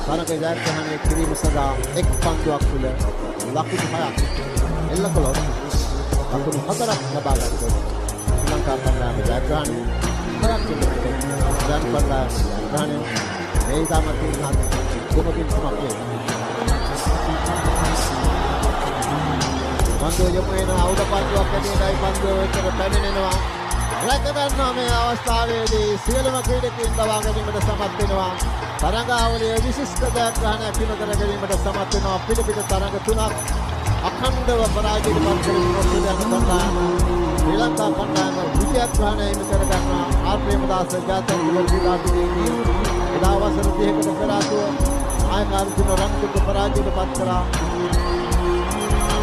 තරග ජයග්‍රහණය කිරීම සඳහා එක් පන්දුවක් තුළ ලකුණු 6ක් එල්ල කළොත් ලකුණු 4ක් ලබා ගන්නට ශ්‍රී ලංකා කණ්ඩායම ජයග්‍රහණය කරක් වෙනවා. දැන් කණ්ඩායම මේ ඉතාමත් ඉන්නත් දුමකින් තුනක් පන්දුව යොමු වෙන අවුද පන්දුවක් ඇදීනයි පන්දුව වෙතට පැමිණෙනවා. රැකගන්නා මේ අවස්ථාවේදී සියලුම ක්‍රීඩකයන් දවා ගැනීමට සමත් වෙනවා. තරගාවලියේ විශිෂ්ට ජයග්‍රහණයක් හිමි කර ගැනීමට සමත් වෙනවා. පිළිපිට තරග තුනක් අඛණ්ඩව පරාජයට පත් කරගෙන ඔස්ට්‍රේලියානු කණ්ඩායම ශ්‍රී ලංකා කණ්ඩායම විජයග්‍රහණය හිමි කර ගන්නවා. ආර් ප්‍රේමදාස ජාතික ක්‍රීඩාපතිගේ එදා වසර 30කට පෙර ආතුව ආයක අර්ජුන රන්තුක පරාජයට පත් කරා.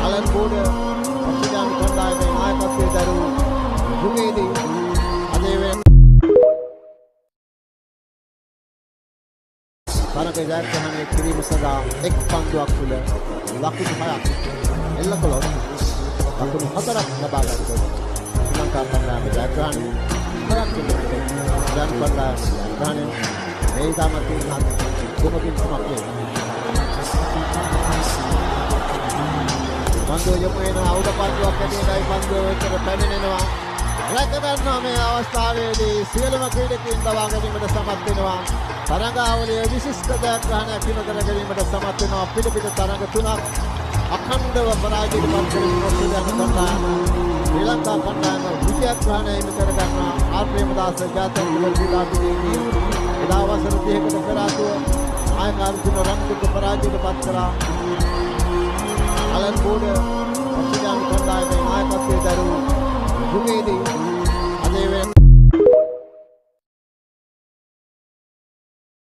අලන් බෝඩ ඔස්ට්‍රේලියානු කණ්ඩායමේ නායකත්වයේ දරූ යුගයේදී අදේ තරග ජයග්‍රහණය කිරීම සඳහා එක් පන්දුවක් තුළ ලකුණු 6ක් එල්ල කළොත් ලකුණු 4ක් ලබා ගන්නට ශ්‍රී ලංකා කණ්ඩායම ජයග්‍රහණය කරක් වෙනවා. දැන් කණ්ඩායම මේ ඉතාමත් ඉන්නත් දුමකින් තුනක් පන්දුව යොමු වෙන අවුද පන්දුවක් ඇදීනයි පන්දුව වෙතට පැමිණෙනවා. රැකගන්නා මේ අවස්ථාවේදී සියලුම ක්‍රීඩකයන් දවා ගැනීමට සමත් වෙනවා. තරගාවලියේ විශිෂ්ට ජයග්‍රහණයක් හිමි කර ගැනීමට සමත් වෙනවා. පිළිපිට තරග තුනක් අඛණ්ඩව පරාජයට පත් කරගෙන ඔස්ට්‍රේලියානු කණ්ඩායම ශ්‍රී ලංකා කණ්ඩායම විජයග්‍රහණය හිමි කර ගන්නවා. ආර් ප්‍රේමදාස ජාතික ක්‍රීඩාපතිගේ එදා වසර 30කට පෙර ආතුව ආයක අර්ජුන රන්තුක පරාජයට පත් කරා. අලන් බෝඩ ඔස්ට්‍රේලියානු කණ්ඩායමේ නායකත්වයේ දරූ යුගයේදී අදේ